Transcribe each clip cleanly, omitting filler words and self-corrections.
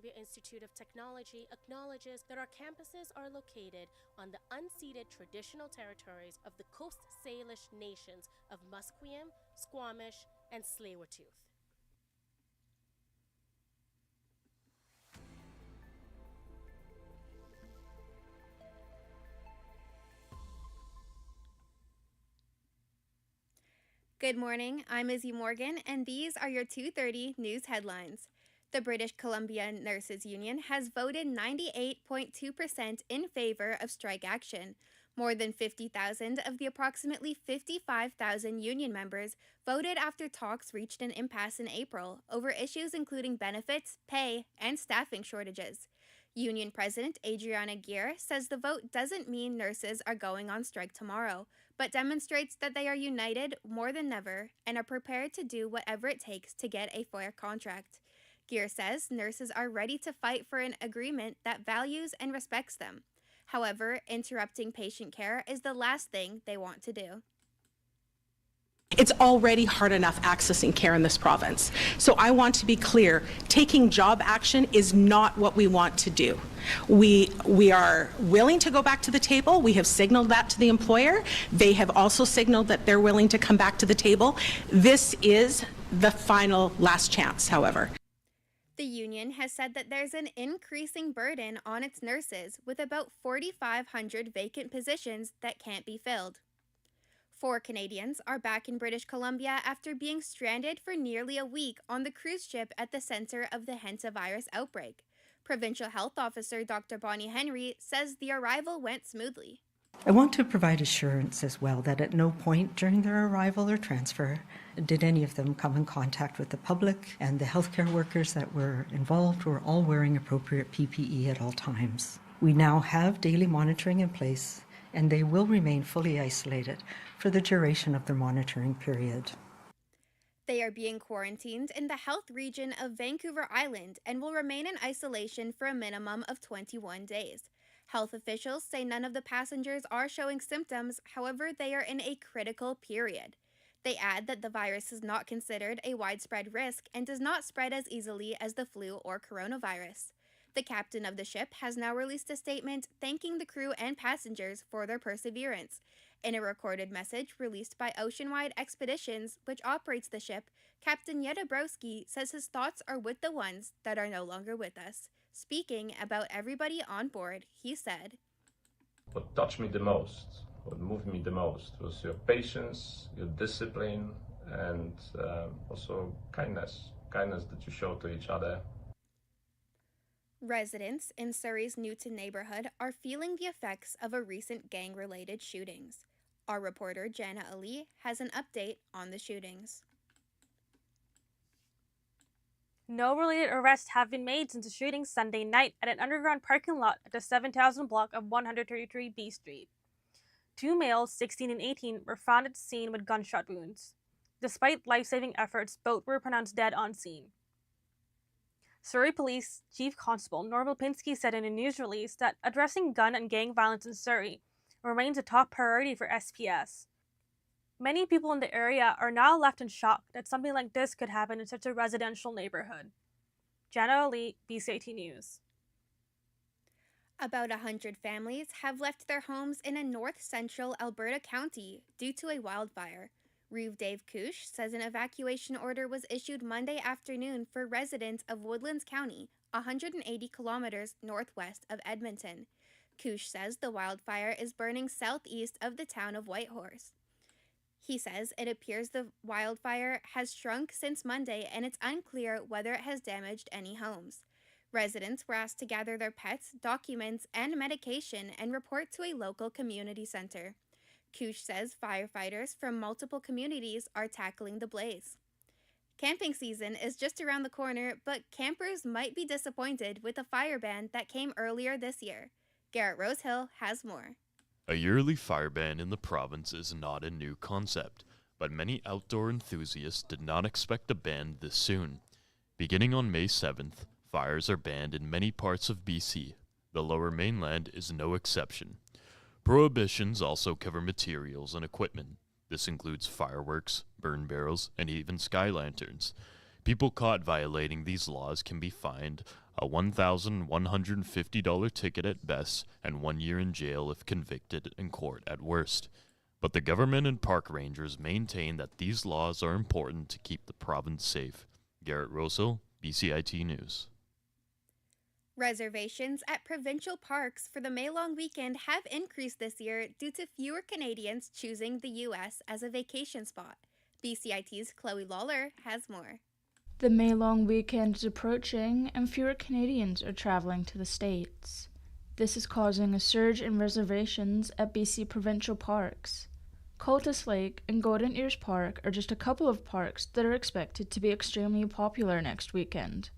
Columbia Institute of Technology acknowledges that our campuses are located on the unceded traditional territories of the Coast Salish nations of Musqueam, Squamish, and Tsleil-Waututh. Good morning, I'm Izzy Morgan, and these are your 2:30 news headlines. The British Columbia Nurses Union has voted 98.2% in favor of strike action. More than 50,000 of the approximately 55,000 union members voted after talks reached an impasse in April over issues including benefits, pay, and staffing shortages. Union President Adriana Gear says the vote doesn't mean nurses are going on strike tomorrow, but demonstrates that they are united more than ever and are prepared to do whatever it takes to get a fair contract. Gear says nurses are ready to fight for an agreement that values and respects them. However, interrupting patient care is the last thing they want to do. It's already hard enough accessing care in this province. So I want to be clear, taking job action is not what we want to do. We are willing to go back to the table. We have signaled that to the employer. They have also signaled that they're willing to come back to the table. This is the final last chance, however. The union has said that there's an increasing burden on its nurses with about 4,500 vacant positions that can't be filled. 4 Canadians are back in British Columbia after being stranded for nearly a week on the cruise ship at the center of the hantavirus outbreak. Provincial Health Officer Dr. Bonnie Henry says the arrival went smoothly. I want to provide assurance as well that at no point during their arrival or transfer did any of them come in contact with the public, and the healthcare workers that were involved were all wearing appropriate PPE at all times. We now have daily monitoring in place, and they will remain fully isolated for the duration of their monitoring period. They are being quarantined in the health region of Vancouver Island and will remain in isolation for a minimum of 21 days. Health officials say none of the passengers are showing symptoms, however, they are in a critical period. They add that the virus is not considered a widespread risk and does not spread as easily as the flu or coronavirus. The captain of the ship has now released a statement thanking the crew and passengers for their perseverance. In a recorded message released by Oceanwide Expeditions, which operates the ship, Captain Yedabrowski says his thoughts are with the ones that are no longer with us. Speaking about everybody on board, he said, "What touched me the most, what moved me the most was your patience, your discipline, and also kindness that you show to each other." Residents in Surrey's Newton neighborhood are feeling the effects of a recent gang-related shootings. Our reporter Jana Ali has an update on the shootings. No related arrests have been made since the shooting Sunday night at an underground parking lot at the 7000 block of 133 B Street. 2 males, 16 and 18, were found at the scene with gunshot wounds. Despite life-saving efforts, both were pronounced dead on scene. Surrey Police Chief Constable Norval Pinsky said in a news release that addressing gun and gang violence in Surrey remains a top priority for SPS. Many people in the area are now left in shock that something like this could happen in such a residential neighborhood. Jana Ali, BCIT News. About 100 families have left their homes in a north-central Alberta county due to a wildfire. Reeve Dave Kush says an evacuation order was issued Monday afternoon for residents of Woodlands County, 180 kilometers northwest of Edmonton. Kush says the wildfire is burning southeast of the town of Whitehorse. He says it appears the wildfire has shrunk since Monday and it's unclear whether it has damaged any homes. Residents were asked to gather their pets, documents, and medication and report to a local community center. Kush says firefighters from multiple communities are tackling the blaze. Camping season is just around the corner, but campers might be disappointed with a fire ban that came earlier this year. Garrett Rosehill has more. A yearly fire ban in the province is not a new concept, but many outdoor enthusiasts did not expect a ban this soon. Beginning on May 7th, fires are banned in many parts of BC. The Lower Mainland is no exception. Prohibitions also cover materials and equipment. This includes fireworks, burn barrels, and even sky lanterns. People caught violating these laws can be fined a $1,150 ticket at best, and 1 year in jail if convicted in court at worst. But the government and park rangers maintain that these laws are important to keep the province safe. Garrett Rossel, BCIT News. Reservations at provincial parks for the May long weekend have increased this year due to fewer Canadians choosing the U.S. as a vacation spot. BCIT's Chloe Lawler has more. The May long weekend is approaching, and fewer Canadians are traveling to the States. This is causing a surge in reservations at BC provincial parks. Cultus Lake and Golden Ears Park are just a couple of parks that are expected to be extremely popular next weekend.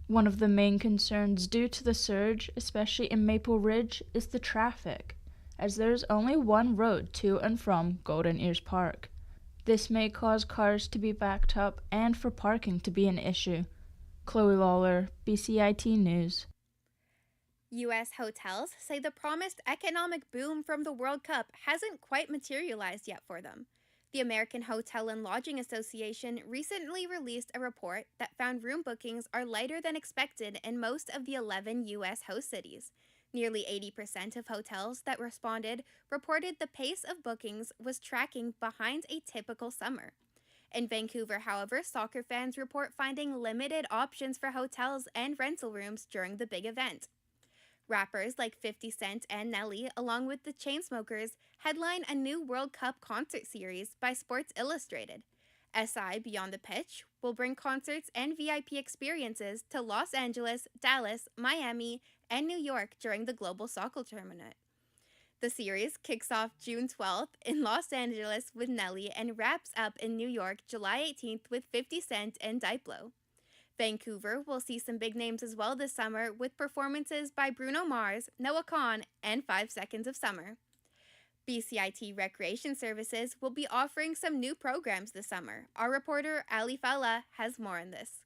One of the main concerns due to the surge, especially in Maple Ridge, is the traffic, as there is only one road to and from Golden Ears Park. This may cause cars to be backed up and for parking to be an issue. Chloe Lawler, BCIT News. U.S. hotels say the promised economic boom from the World Cup hasn't quite materialized yet for them. The American Hotel and Lodging Association recently released a report that found room bookings are lighter than expected in most of the 11 U.S. host cities. Nearly 80% of hotels that responded reported the pace of bookings was tracking behind a typical summer. In Vancouver, however, soccer fans report finding limited options for hotels and rental rooms during the big event. Rappers like 50 Cent and Nelly, along with the Chainsmokers, headline a new World Cup concert series by Sports Illustrated. SI Beyond the Pitch will bring concerts and VIP experiences to Los Angeles, Dallas, Miami, and New York during the Global Soccer Tournament. The series kicks off June 12th in Los Angeles with Nelly and wraps up in New York July 18th with 50 Cent and Diplo. Vancouver will see some big names as well this summer with performances by Bruno Mars, Noah Kahan, and 5 Seconds of Summer. BCIT Recreation Services will be offering some new programs this summer. Our reporter Ali Falla has more on this.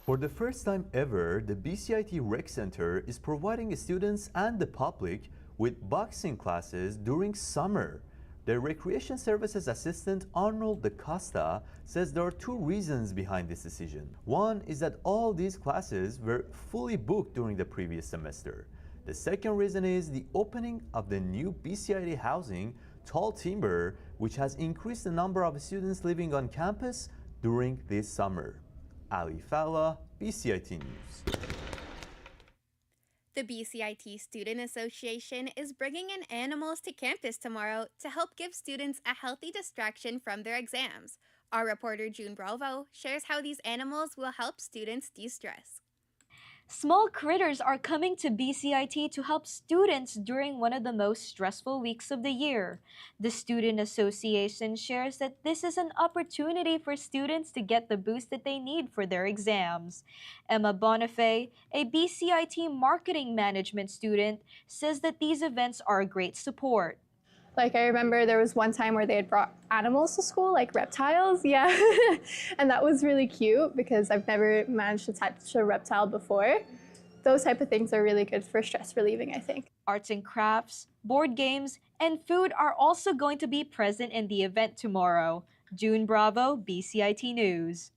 For the first time ever, the BCIT Rec Center is providing students and the public with boxing classes during summer. The Recreation Services Assistant Arnold DaCosta says there are two reasons behind this decision. One is that all these classes were fully booked during the previous semester. The second reason is the opening of the new BCIT housing, Tall Timber, which has increased the number of students living on campus during this summer. Ali Falla, BCIT News. The BCIT Student Association is bringing in animals to campus tomorrow to help give students a healthy distraction from their exams. Our reporter June Bravo shares how these animals will help students de-stress. Small critters are coming to BCIT to help students during one of the most stressful weeks of the year. The Student Association shares that this is an opportunity for students to get the boost that they need for their exams. Emma Bonifay, a BCIT Marketing Management student, says that these events are a great support. Like, I remember there was one time where they had brought animals to school, like reptiles, yeah. And that was really cute because I've never managed to touch a reptile before. Those type of things are really good for stress relieving, I think. Arts and crafts, board games, and food are also going to be present in the event tomorrow. June Bravo, BCIT News.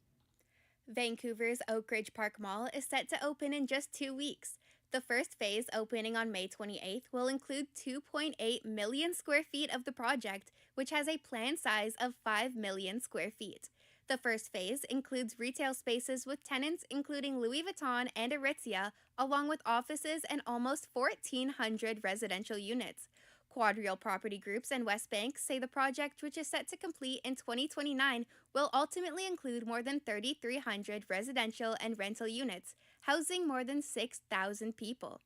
Vancouver's Oak Ridge Park Mall is set to open in just 2 weeks. The first phase, opening on May 28th, will include 2.8 million square feet of the project, which has a planned size of 5 million square feet. The first phase includes retail spaces with tenants including Louis Vuitton and Aritzia, along with offices and almost 1,400 residential units. Quadreal Property Groups and Westbank say the project, which is set to complete in 2029, will ultimately include more than 3,300 residential and rental units, housing more than 6,000 people.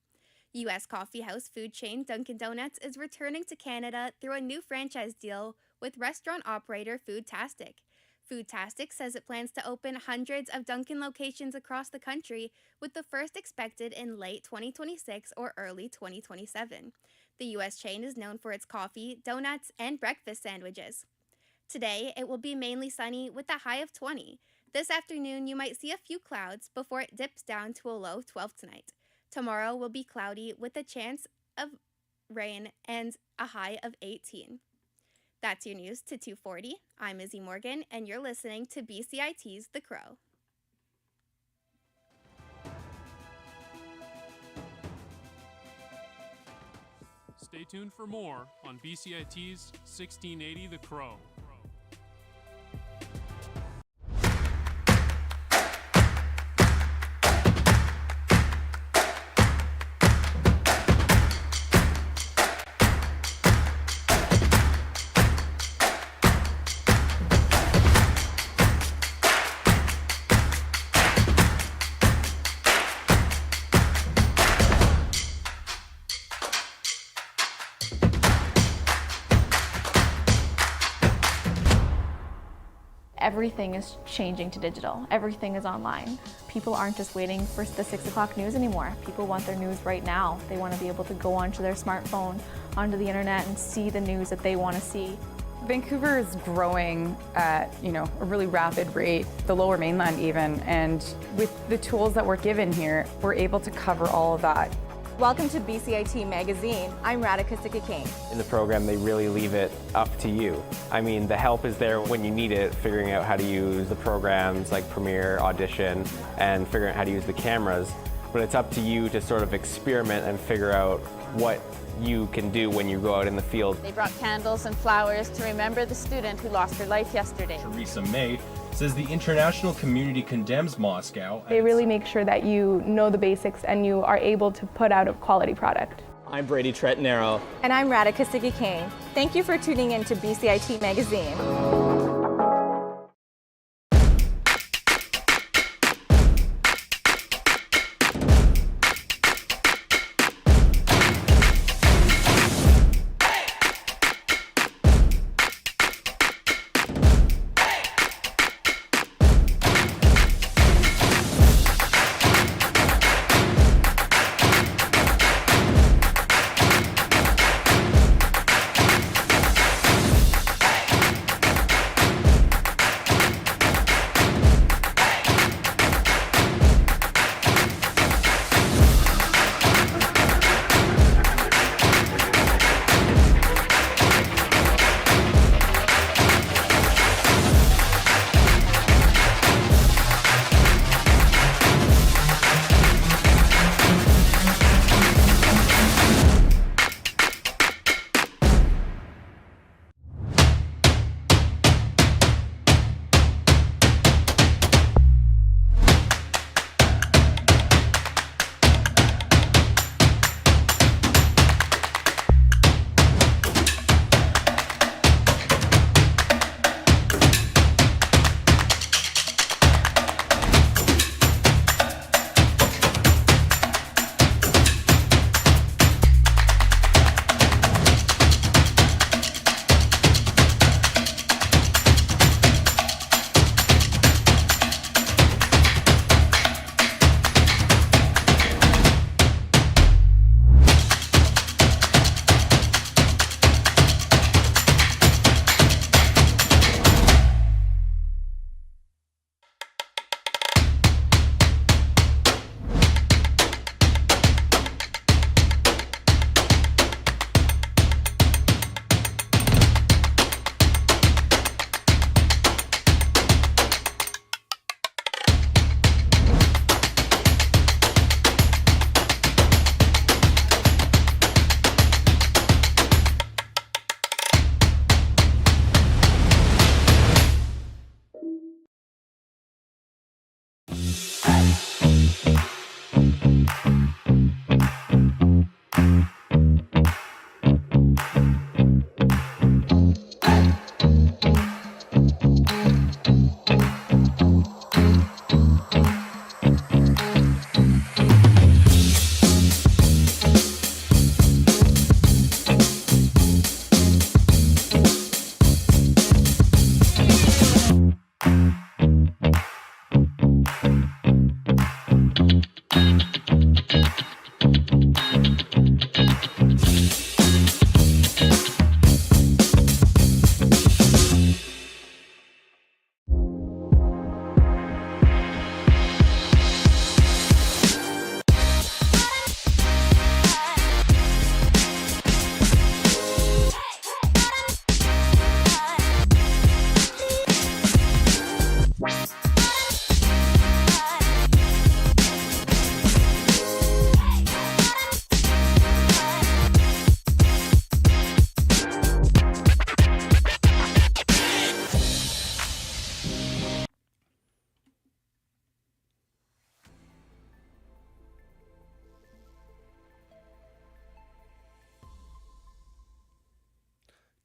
U.S. coffee house food chain Dunkin' Donuts is returning to Canada through a new franchise deal with restaurant operator Foodtastic. Foodtastic says it plans to open hundreds of Dunkin' locations across the country, with the first expected in late 2026 or early 2027. The U.S. chain is known for its coffee, donuts, and breakfast sandwiches. Today, it will be mainly sunny with a high of 20. This afternoon, you might see a few clouds before it dips down to a low 12 tonight. Tomorrow will be cloudy with a chance of rain and a high of 18. That's your news to 2:40. I'm Izzy Morgan, and you're listening to BCIT's The Crow. Stay tuned for more on BCIT's 1680 The Crow. Everything is changing to digital. Everything is online. People aren't just waiting for the 6 o'clock news anymore. People want their news right now. They want to be able to go onto their smartphone, onto the internet, and see the news that they want to see. Vancouver is growing at, a really rapid rate, the Lower Mainland even, and with the tools that we're given here, we're able to cover all of that. Welcome to BCIT Magazine. I'm Radhika Sikki-King. In the program, they really leave it up to you. I mean, the help is there when you need it, figuring out how to use the programs like Premiere, Audition, and figuring out how to use the cameras. But it's up to you to sort of experiment and figure out what you can do when you go out in the field. They brought candles and flowers to remember the student who lost her life yesterday. Teresa May says the international community condemns Moscow. They really make sure that you know the basics and you are able to put out a quality product. I'm Brady Tretanero. And I'm Radhika Sikki-King. Thank you for tuning in to BCIT Magazine.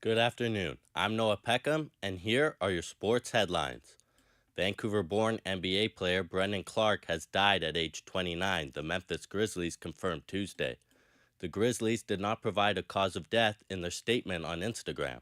Good afternoon. I'm Noah Peckham, and here are your sports headlines. Vancouver-born NBA player Brendan Clark has died at age 29, the Memphis Grizzlies confirmed Tuesday. The Grizzlies did not provide a cause of death in their statement on Instagram.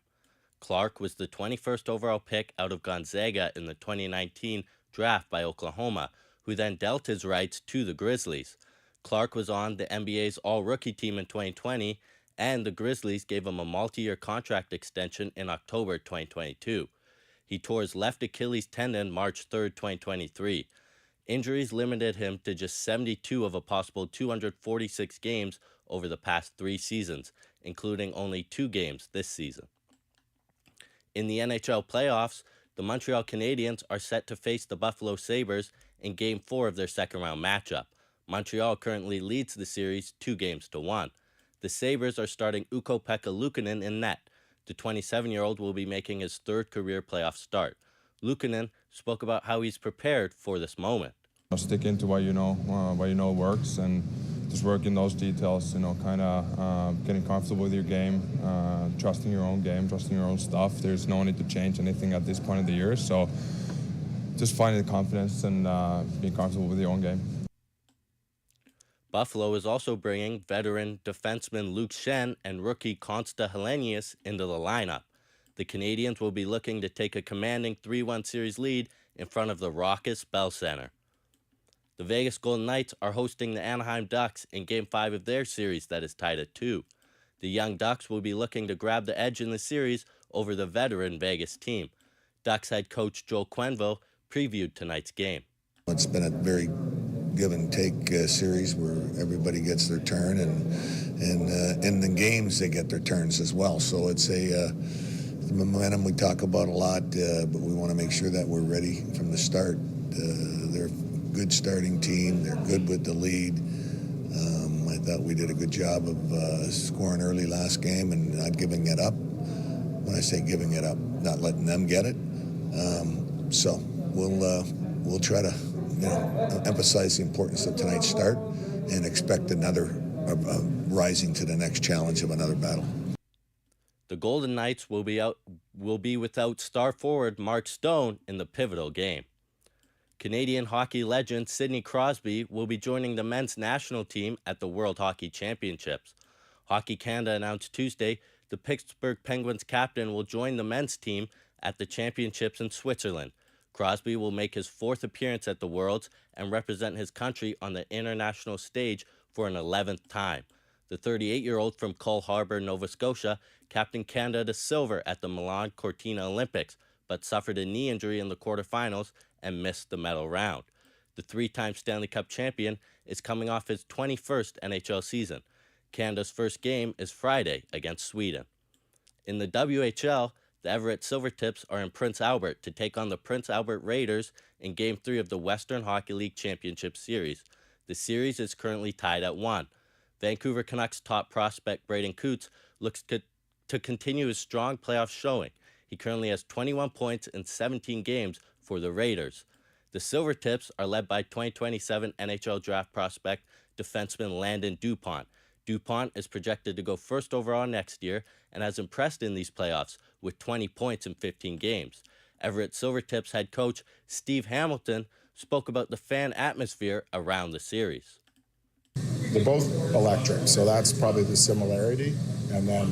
Clark was the 21st overall pick out of Gonzaga in the 2019 draft by Oklahoma, who then dealt his rights to the Grizzlies. Clark was on the NBA's all-rookie team in 2020, and the Grizzlies gave him a multi-year contract extension in October 2022. He tore his left Achilles tendon March 3, 2023. Injuries limited him to just 72 of a possible 246 games over the past 3 seasons, including only 2 games this season. In the NHL playoffs, the Montreal Canadiens are set to face the Buffalo Sabres in Game 4 of their second-round matchup. Montreal currently leads the series 2-1. The Sabres are starting Ukko-Pekka Luukkonen in net. The 27-year-old will be making his 3rd career playoff start. Luukkonen spoke about how he's prepared for this moment. Stick into what you know works, and just work in those details, kind of getting comfortable with your game, trusting your own game, trusting your own stuff. There's no need to change anything at this point of the year, so just finding the confidence and being comfortable with your own game. Buffalo is also bringing veteran defenseman Luke Schenn and rookie Konsta Helenius into the lineup. The Canadiens will be looking to take a commanding 3-1 series lead in front of the raucous Bell Center. The Vegas Golden Knights are hosting the Anaheim Ducks in Game 5 of their series that is tied at 2. The young Ducks will be looking to grab the edge in the series over the veteran Vegas team. Ducks head coach Joel Quenneville previewed tonight's game. It's been a very give and take series where everybody gets their turn, and in the games they get their turns as well. So it's the momentum we talk about a lot, but we want to make sure that we're ready from the start. They're a good starting team. They're good with the lead. I thought we did a good job of scoring early last game and not giving it up. When I say giving it up, not letting them get it. So we'll try to emphasize the importance of tonight's start and expect another rising to the next challenge of another battle. The Golden Knights will be without star forward Mark Stone in the pivotal game. Canadian hockey legend Sidney Crosby will be joining the men's national team at the World Hockey Championships. Hockey Canada announced Tuesday the Pittsburgh Penguins captain will join the men's team at the championships in Switzerland. Crosby will make his 4th appearance at the Worlds and represent his country on the international stage for an 11th time. The 38-year-old from Cole Harbour, Nova Scotia, captained Canada to silver at the Milan Cortina Olympics, but suffered a knee injury in the quarterfinals and missed the medal round. The 3-time Stanley Cup champion is coming off his 21st NHL season. Canada's first game is Friday against Sweden. In the WHL, the Everett Silvertips are in Prince Albert to take on the Prince Albert Raiders in Game 3 of the Western Hockey League Championship Series. The series is currently tied at 1. Vancouver Canucks top prospect Braden Coots looks to continue his strong playoff showing. He currently has 21 points in 17 games for the Raiders. The Silvertips are led by 2027 NHL draft prospect defenseman Landon Dupont. Dupont is projected to go first overall next year and has impressed in these playoffs with 20 points in 15 games. Everett Silvertips head coach Steve Hamilton spoke about the fan atmosphere around the series. They're both electric, so that's probably the similarity. And then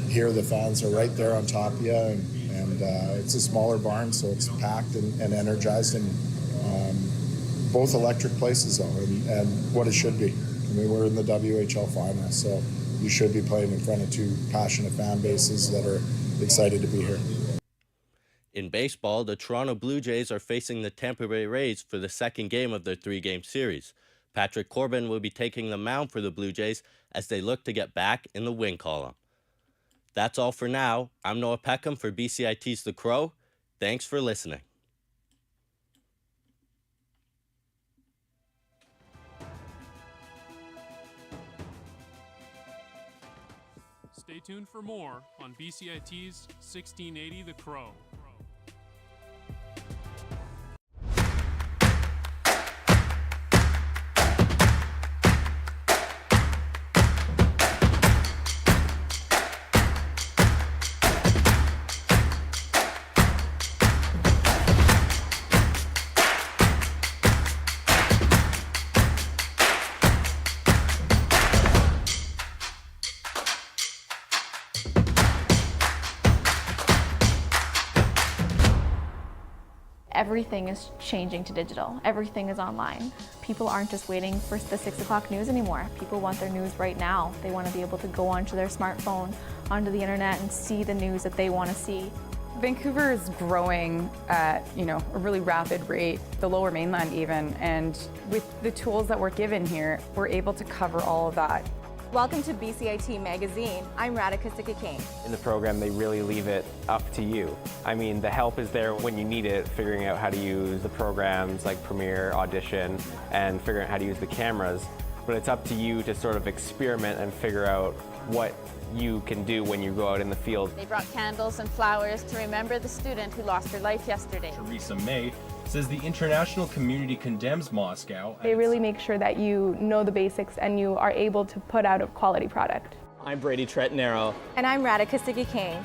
here the fans are right there on top of you, and it's a smaller barn, so it's packed and energized, and both electric places though, and what it should be. I mean, we're in the WHL finals, so you should be playing in front of 2 passionate fan bases that are excited to be here. In baseball, the Toronto Blue Jays are facing the Tampa Bay Rays for the 2nd game of their 3-game series. Patrick Corbin will be taking the mound for the Blue Jays as they look to get back in the win column. That's all for now. I'm Noah Peckham for BCIT's The Crow. Thanks for listening. Stay tuned for more on BCIT's 1680 The Crow. everything is changing to digital. Everything is online. People aren't just waiting for the 6 o'clock news anymore. People want their news right now. They want to be able to go onto their smartphone, onto the internet, and see the news that they want to see. Vancouver is growing at, a really rapid rate, the Lower Mainland even, and with the tools that we're given here, we're able to cover all of that. Welcome to BCIT Magazine. I'm Radhika Sikakane. In the program, they really leave it up to you. I mean, the help is there when you need it, figuring out how to use the programs like Premiere, Audition, and figuring out how to use the cameras. But it's up to you to sort of experiment and figure out what you can do when you go out in the field. They brought candles and flowers to remember the student who lost her life yesterday. Theresa May says the international community condemns Moscow. They really make sure that you know the basics and you are able to put out a quality product. I'm Brady Tretanero. And I'm Radhika Sikakane.